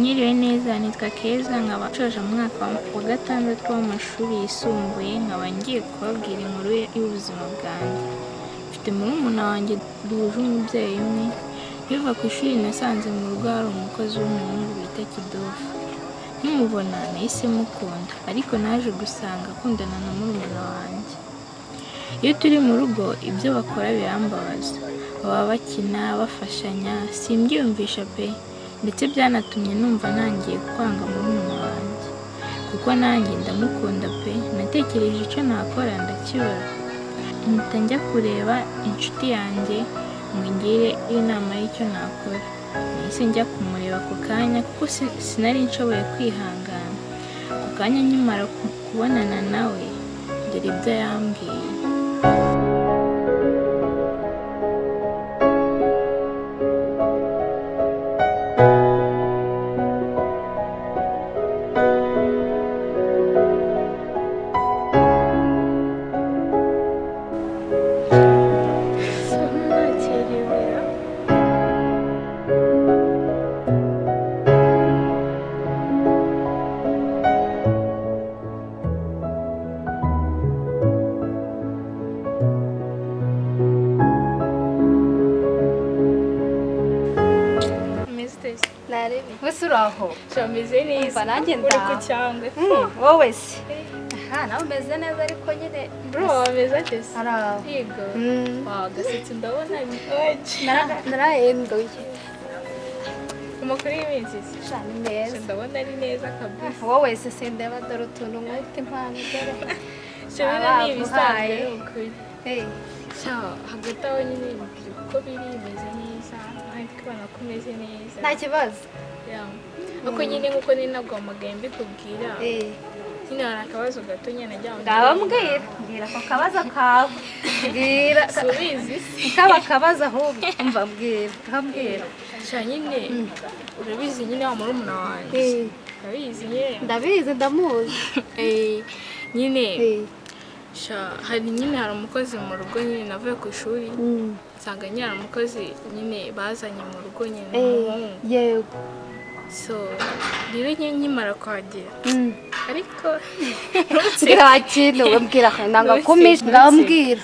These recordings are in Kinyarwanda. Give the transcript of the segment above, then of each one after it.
Mwiriwe neza, nitwa Keza nkaba nshoje umwaka wa gatandatu w'amashuri yisumbuye, nkaba ngiye kubabwira inkuru y'ubuzima bwanjye. Mfite murumuna wanjye duhuje umubyeyi umwe. Nkiva ku ishuri nasanze mu rugo hari umukozi w'umuhungu bita Kidofu. Nkimubona nahise mukunda, ariko naje gusanga akundana na murumuna wanjye. Iyo turi mu rugo ibyo bakora birambabaza, baba bakina bafashanya, simbyiyumvisha pe, ndetse byanatumye numva nangiye kwanga murumuna wanjye, kuko nanjye ndamukunda pe. Natekereje icyo nakora ndakibura, mpita njya kureba inshuti yanjye ngo ngire inama y'icyo nakora. Nahise njya kumureba ako kanya kuko sinari nshoboye kwihangana. Ako kanya nkimara kubonana nawe dore ibyo yambwiye. Wese uraho Chameze neza nanjye uri ku cyangwe wowe se nawe umeze neza ariko nyine bro wameze ate se araho yego gasetse ndabona narahenduye amakuru y'iminsi shani neza ndabona ari neza kabisa. wowe se sindeba dore utuntu nk'utu impano dore shobora n'ibisanzwe ukuri hagati aho nyine uko biri bimeze neza ariko ubona ko umeze neza nta kibazo. uko nyine nk'uko ni nabwo amagaye mbikubwira nyine hari akabazo gato nyine najya mbwira ako kabazo kawe mbwira subizi kaba kabazo ahubwo umva mbwira nyine urabizi nyine wa murumuna wanjye urabizi nyine ndabizi ndamuzi nyine hari umukozi mu rugo nyine navuye ku ishuri nsanga nyine hari umukozi nyine bazanye mu rugo nyine umuhungu yego rero nkimara kuhagera ariko nta kintu mbwira nanga kumisha ngambwira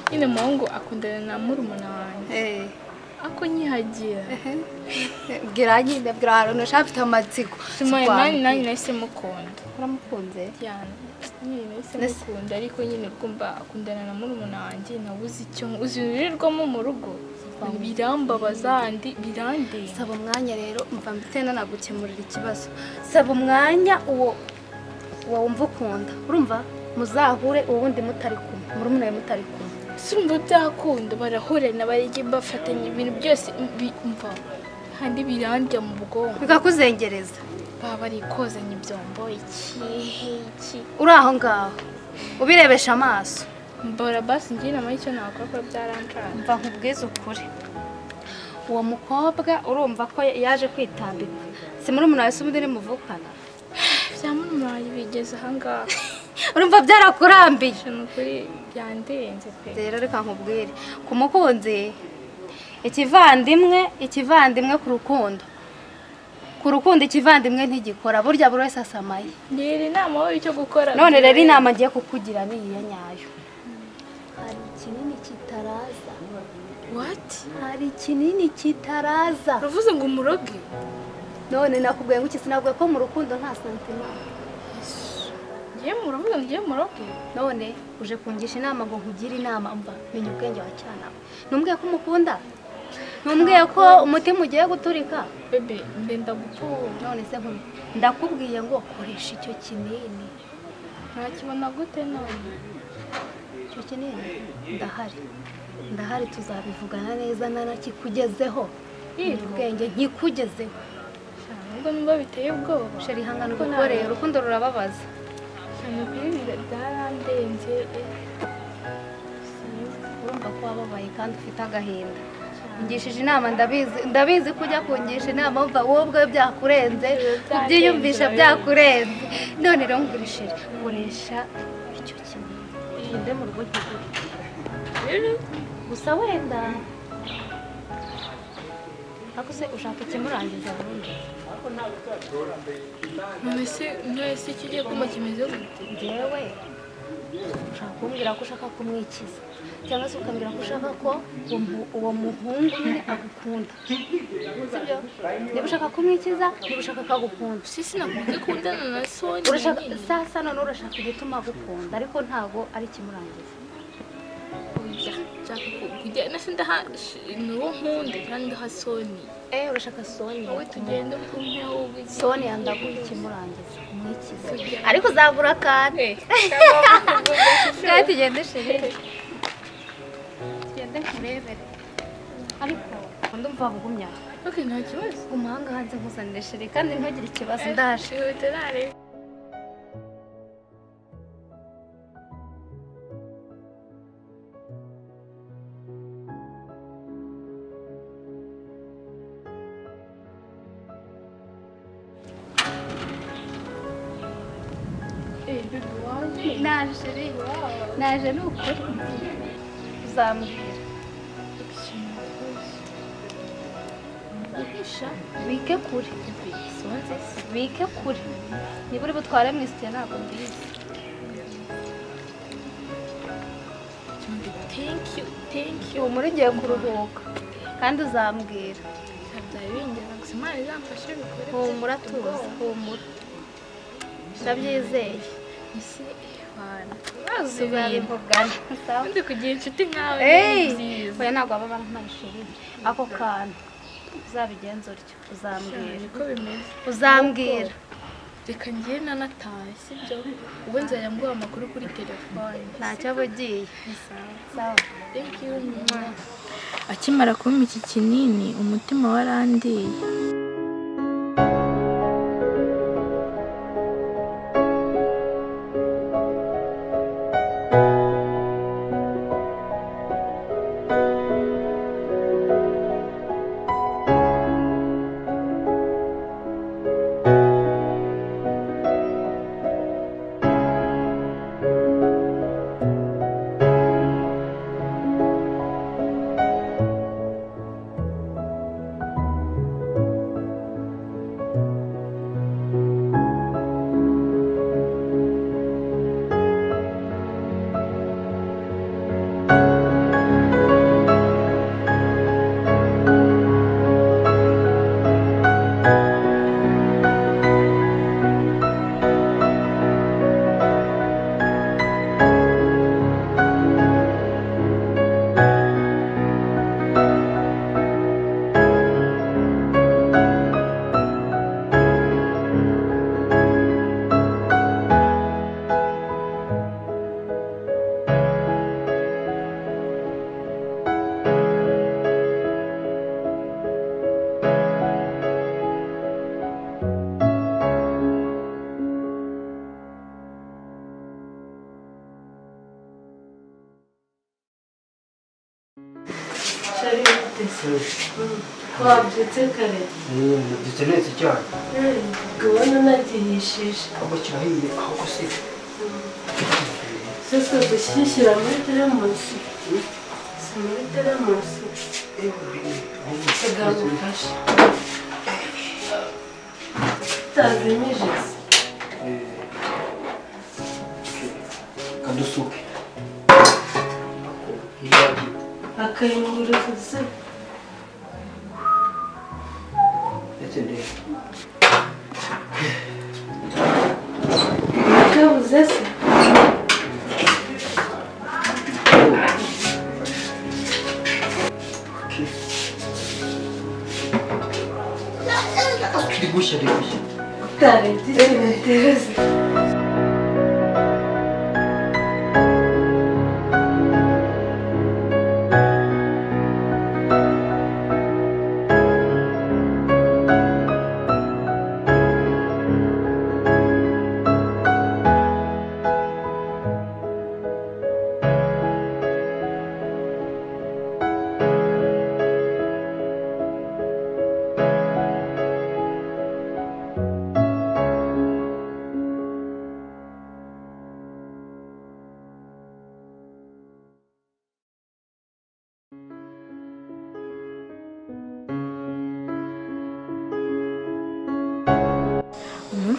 nyine umuhungu akundana na murumuna wanjye ako nyihagira bwira nyine bwira ahantu ushaka afite amatsiko nanjye nahise mukunda. uramukunze nyine nahise mukunda ariko nyine kumva akundana na murumuna wanjye nabuze icyo uzi birirwamo mu rugo birambabaza birandeye. saba umwanya rero mva mbitena nagukemurira ikibazo. saba umwanya uwo wumva ukunda urumva muzahure ubundi mutari kumwe murumuna we mutari kumwe sumva byakunda barahurana barige bafatanya ibintu byose mva handi birandya mu bwonko bikakuzengereza baba bari kozanya ibyombo iki uri aho ngaho ubirebesha amaso mbora basi ngiye inama y'icyo nakora ko byarancana. mva nkubwize ukuri uwo mukobwa urumva ko yaje kwitambika si murumuna we se ubundi nimuvukana bya murumuna wawe bigeze aha ngaha urumva byarakurambiye ni ukuri byandenze pe. rero reka nkubwire ku mukunzi ikivandimwe ku rukundo ikivandimwe ntigikora burya buri wese asamaye. ngira inama wowe icyo gukora none rero inama ngiye kukugira ni iya nyayo. hari ikinini kitaraza. what? hari ikinini kitaraza. uravuze ngo umuroge? none nakubwiye ngo iki sinabwiye ko mu rukundo nta santima. uravuga ngo ngiye muroge? none uje kungisha inama ngo nkugire inama mva menya ubwenge wa cyana. numbwiye ko umukunda? numbwiye ko umutima ugiye guturika? bebe ndenda gupfura. none se ndakubwiye ngo koresha icyo kinini. ntakibona gute none? icyo kinini ndahari tuzabivugana neza nanakikugezeho. ubwenge nkikugezeho nubwo numva biteye ubwoba. sheri hangana kuko rero urukundo rurababaza. cyane kuri byarandenze. urumva ko wababaye kandi ufite agahinda. ngishije inama ndabizi ko ujya kungisha inama mva wowe ubwo byakurenze ubyiyumvisha byakurenze. none rero ngurishije koresha icyo kinini inde mu rugo kiguri gusa wenda ariko se ushaka ikimurangiza burundu? none se kigiye kumba kimeze gute? Njyewe ushaka kumbwira ko ushaka kumwikiza cyangwa se ukambwira ko ushaka ko uwo muhungu nyine agukunda, sibyo? Niba ushaka kumwikiza, niba ushaka ko agukunda. sisi nakubwiye ko undana na Soni Urashaka nyine. sasa none urashaka igituma agukunda ariko ntago ari kimurangiza. Oya, nshaka kujya nasi nuwo nkunda kandi ndaha Soni. Urashaka Soni? Wowe tugende kumpe wowe. Soni yandaguha ikimurangiza umwikiza ariko uzagura kandi kandi tugende sheri, tugende kurebere ariko ndumva bugumya. Okay, nta kibazo. Umuhanga hanze nkuzanire sheri kandi ntugire ikibazo ndaje. Weterare. Naje sheri, naje ni ukuri uzambwira. Bike kure, bike kure, niba uri butware mu isitiya ntabwo mbizi. Thank you. Ubu muri ngiye kuruhuka kandi uzambwira. Byari bingera gusa Imana izamfashe bikore. Humura tuzi, humura ndabyizeye. Isi ihwana. Tuzabivugana. Ndi kugira inshuti nkawe nziza. Oya ntabwo baba banashiri ako kantu uzabigenza utyo uzambwira. Niko bimeze. Uzambwira. Reka ngiye nanataye sibyo? Ubu nzajya nguha amakuru kuri telefone. Ntacyo aba ugiye. Sawa. Thank you. Akimara kumpa iki kinini umutima warandiye. wabyutse kare dukeneye iki cyane ubona unagihishije ahubwo kirahiye ahubwo se sose gushyishyira muri teremusi si muri teremusi tegagufashe utazimije se kadusuke akayunguruzo se ndetse ndetse nakabuze se kiri gushya utarebye ikintu uteze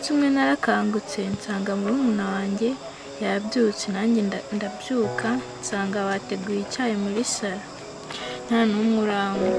umunsi umwe narakangutse nsanga murumuna wanjye yabyutse, nanjye ndabyuka nsanga bateguye icyayi muri salo, nta n'umwe uranywa.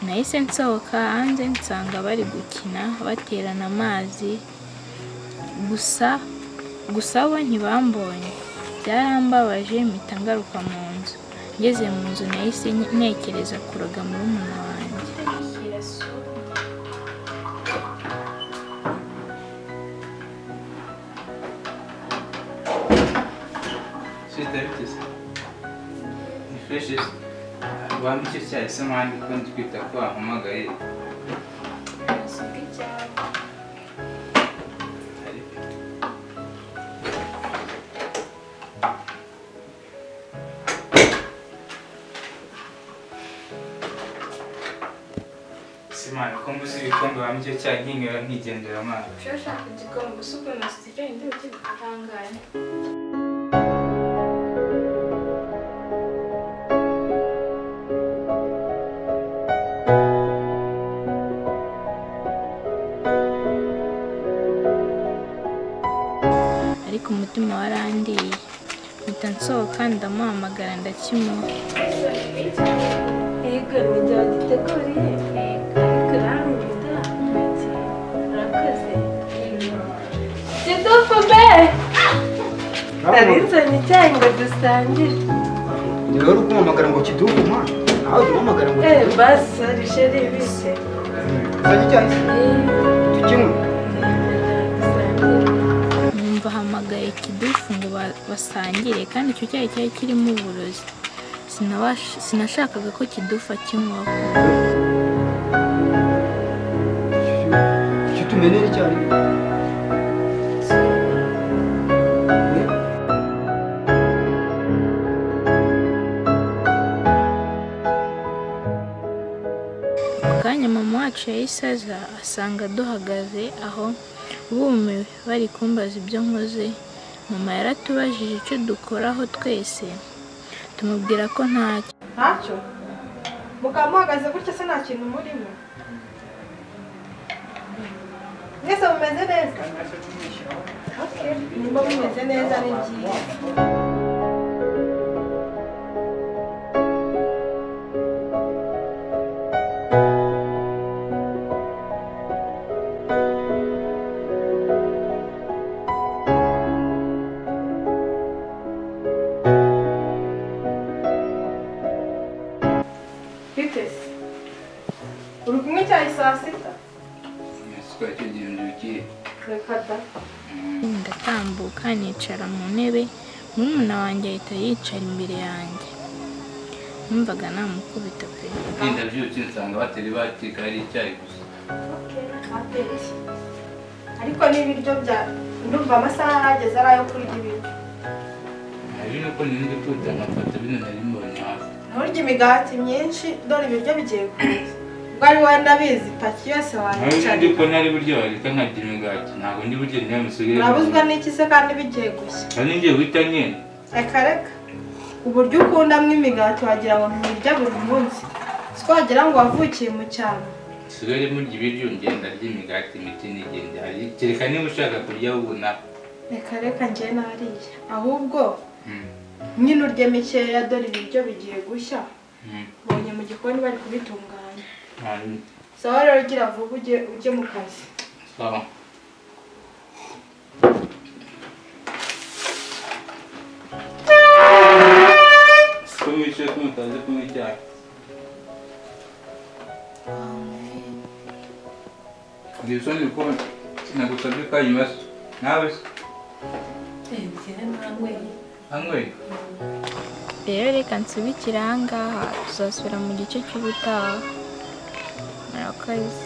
Nahise nsohoka hanze nsanga bari gukina baterana amazi, gusa bo ntibambonye, byarambabaje mpita ngaruka mu nzu. Ngeze mu nzu nahise ntekereza kuroga murumuna wanjye. Wambike cyayi se mwandi ko ndkwita ko wahamagaye. Simani ko mbuze ibikombe wambike cyayi nkinywera nkigendera mwana. Ushaka igikombe usuko na sitike ndi ukitangaye. Ariko umutima warandiye, mpita nsohoka ndamuhamagara ndakimuha. Yego ni bya giteguriye. Ariko ramwita ati urakoze. Kidufu be. Narinzanye icyayi ngo dusangire. Rero uri kumpamagara ngo kidufu mwana, nawe umpamagara ngo kidufu. Basi risheri bise. Uzanye icyayi tukinywe. Bahamagaye Kidufu ngo basangire, kandi icyo cyayi cyari kirimo uburozi. Sinashakaga ko Kidufu akinywaho. Icyo tumenera icyayi. Akanya mama wacu yahise aza asanga duhagaze aho bumiwe bari kumbaza ibyo nkoze. Mama yaratubajije icyo dukoraho twese, tumubwira ko ntacyo. Mukamuhagaze gutya se nta kintu murimo. Mwese mumeze neza? Okay, nimba mumeze neza ni byiza. Uri kumwe icyayi saa sita? Twari tugiye ndukiye. Reka da. Ndatambuka nicara mu ntebe, murumuna wanjye ahita yicara imbere yanjye. Numvaga namukubita pe. Ndabyutse nsanga batari bakika ari icyayi gusa. Okay, apeti. ariko n'ibiryo bya ndumva amasaha arageze ari ayo kurya ibiryo. Hari nuko nindi kuta nkafata bino nari mbonye hafi. Nturya imigati myinshi dore ibiryo bigiye kuza. Ubwo ari wowe ndabizi paki yose wanyicara. Ndi ko ntari buryo wareka nkarya imigati ntabwo ndi buryo niyo musugire. Urabuzwa n'iki se kandi bigiye gushya? Kandi ngiye guhita nyine. Reka reka. Uburyo ukundamo imigati wagira ngo ntubirya buri munsi. Siko wagira ngo wavukiye mu cyaro. Sigare murya ibiryo ngenda rya imigati imiti nigende hari kereka niba ushaka kurya ubona. Reka reka njye nariye. Ahubwo nyine urye mikeya dore ibiryo bigiye gushya. Bonye mu gikoni bari kubitunganya. Sawa rero gira vuba ujye mu kazi. Sawa. Kumisha kumutaze kumicyaha. Ngisoni ko nagusabye kanyibasa. Nawe se? Angwe. Rero reka nsubikire aha ngaha tuzasubira mu gice cy'ubutaha. Murakoze.